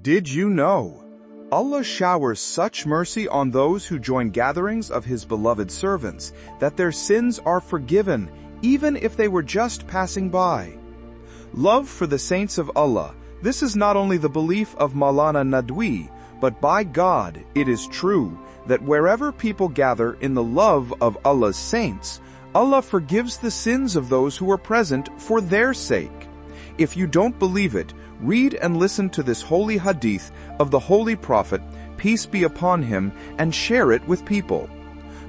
Did you know? Allah showers such mercy on those who join gatherings of His beloved servants that their sins are forgiven, even if they were just passing by. Love for the saints of Allah. This is not only the belief of Maulana Nadwi, but by God, it is true that wherever people gather in the love of Allah's saints, Allah forgives the sins of those who are present for their sake. If you don't believe it, read and listen to this holy hadith of the Holy Prophet, peace be upon him, and share it with people.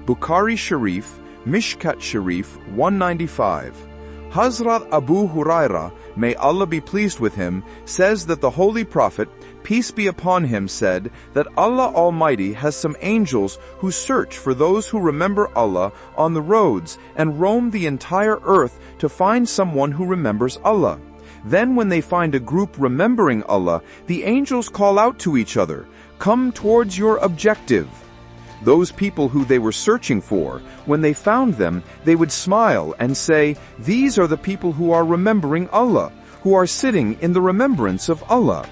Bukhari Sharif, Mishkat Sharif, 195. Hazrat Abu Huraira, may Allah be pleased with him, says that the Holy Prophet, peace be upon him, said that Allah Almighty has some angels who search for those who remember Allah on the roads and roam the entire earth to find someone who remembers Allah. Then when they find a group remembering Allah, the angels call out to each other, "Come towards your objective." Those people who they were searching for, when they found them, they would smile and say, "These are the people who are remembering Allah, who are sitting in the remembrance of Allah."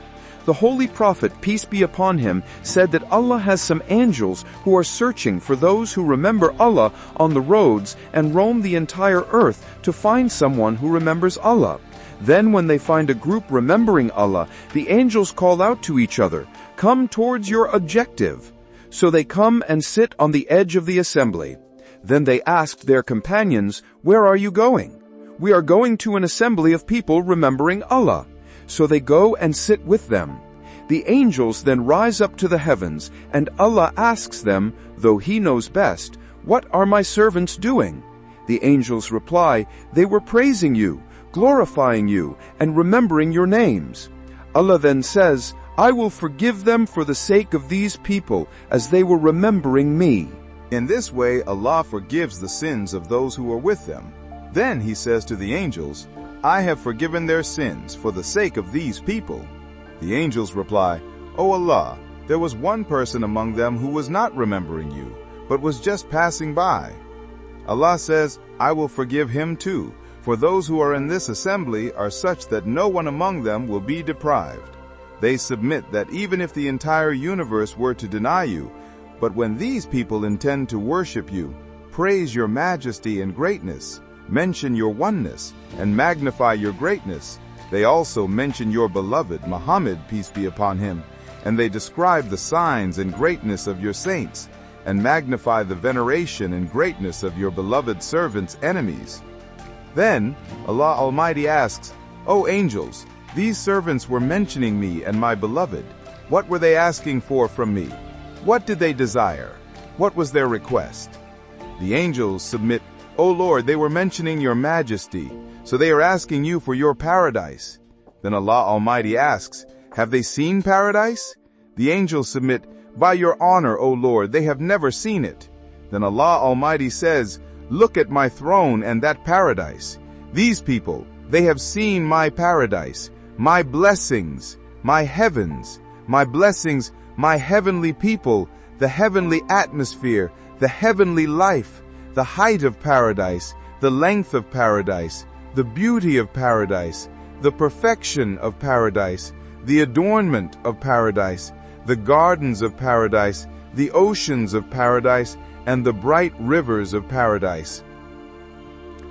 The Holy Prophet, peace be upon him, said that Allah has some angels who are searching for those who remember Allah on the roads and roam the entire earth to find someone who remembers Allah. Then when they find a group remembering Allah, the angels call out to each other, "Come towards your objective." So they come and sit on the edge of the assembly. Then they asked their companions, "Where are you going?" "We are going to an assembly of people remembering Allah." So they go and sit with them. The angels then rise up to the heavens, and Allah asks them, though He knows best, "What are my servants doing?" The angels reply, "They were praising you, glorifying you, and remembering your names." Allah then says, "I will forgive them for the sake of these people, as they were remembering me." In this way, Allah forgives the sins of those who are with them. Then He says to the angels, "I have forgiven their sins for the sake of these people." The angels reply, "O Allah, there was one person among them who was not remembering you, but was just passing by." Allah says, "I will forgive him too, for those who are in this assembly are such that no one among them will be deprived. They submit that even if the entire universe were to deny you, but when these people intend to worship you, praise your majesty and greatness, mention your oneness, and magnify your greatness, they also mention your beloved Mohammed, peace be upon him, and they describe the signs and greatness of your saints, and magnify the veneration and greatness of your beloved servants' enemies." Then Allah Almighty asks, "O angels, these servants were mentioning me and my beloved. What were they asking for from me? What did they desire? What was their request?" The angels submit, "O Lord, they were mentioning your majesty, so they are asking you for your paradise." Then Allah Almighty asks, "Have they seen paradise?" The angels submit, "By your honor, O Lord, they have never seen it." Then Allah Almighty says, "Look at my throne and that paradise. These people, they have seen my paradise, my blessings, my heavens, my blessings, my heavenly people, the heavenly atmosphere, the heavenly life, the height of paradise, the length of paradise, the beauty of paradise, the perfection of paradise, the adornment of paradise, the gardens of paradise, the oceans of paradise, and the bright rivers of paradise."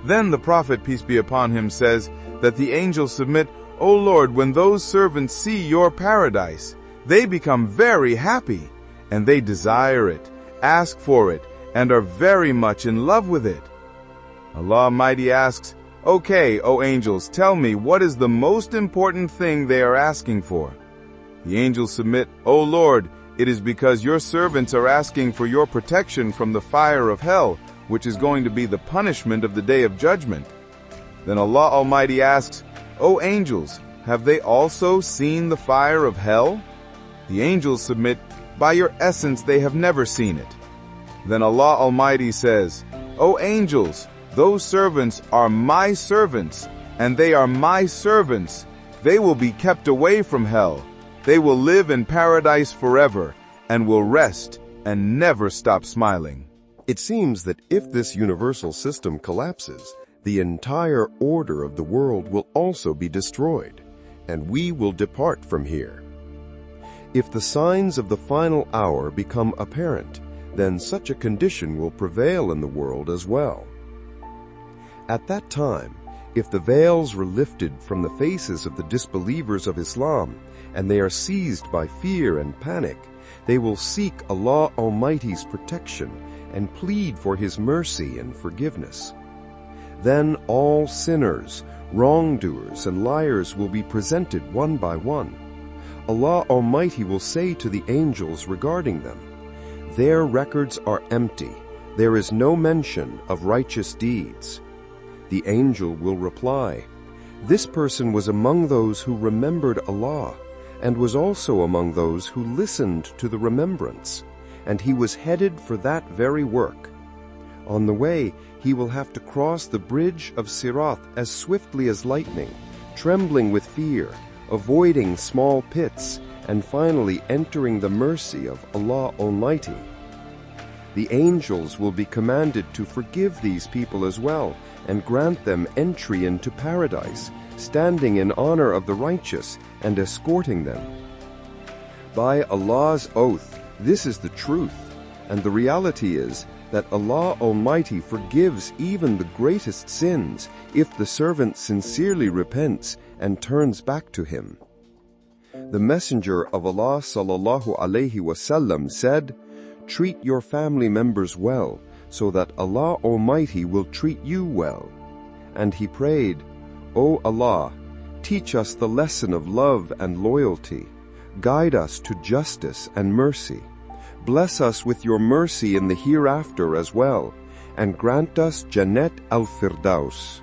Then the Prophet, peace be upon him, says that the angels submit, "O Lord, when those servants see your paradise, they become very happy, and they desire it, ask for it, and are very much in love with it." Allah Almighty asks, "Okay, O angels, tell me what is the most important thing they are asking for?" The angels submit, "O Lord, it is because your servants are asking for your protection from the fire of hell, which is going to be the punishment of the day of judgment." Then Allah Almighty asks, "O angels, have they also seen the fire of hell?" The angels submit, "By your essence they have never seen it." Then Allah Almighty says, "O angels, those servants are my servants, and they are my servants. They will be kept away from hell. They will live in paradise forever, and will rest and never stop smiling." It seems that if this universal system collapses, the entire order of the world will also be destroyed, and we will depart from here. If the signs of the final hour become apparent, then such a condition will prevail in the world as well. At that time, if the veils were lifted from the faces of the disbelievers of Islam, and they are seized by fear and panic, they will seek Allah Almighty's protection and plead for His mercy and forgiveness. Then all sinners, wrongdoers, and liars will be presented one by one. Allah Almighty will say to the angels regarding them, "Their records are empty. There is no mention of righteous deeds." The angel will reply, "This person was among those who remembered Allah, and was also among those who listened to the remembrance, and he was headed for that very work. On the way, he will have to cross the bridge of Sirat as swiftly as lightning, trembling with fear, avoiding small pits, and finally entering the mercy of Allah Almighty. The angels will be commanded to forgive these people as well, and grant them entry into paradise, standing in honor of the righteous and escorting them. By Allah's oath, this is the truth, and the reality is that Allah Almighty forgives even the greatest sins if the servant sincerely repents and turns back to Him. The Messenger of Allah sallallahu alaihi wasallam said, "Treat your family members well, so that Allah Almighty will treat you well." And he prayed, "O Allah, teach us the lesson of love and loyalty. Guide us to justice and mercy. Bless us with your mercy in the hereafter as well, and grant us Jannat al-Firdaus."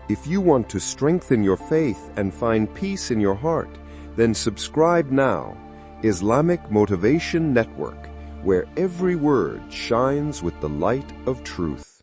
If you want to strengthen your faith and find peace in your heart, then subscribe now, Islamic Motivation Network, where every word shines with the light of truth.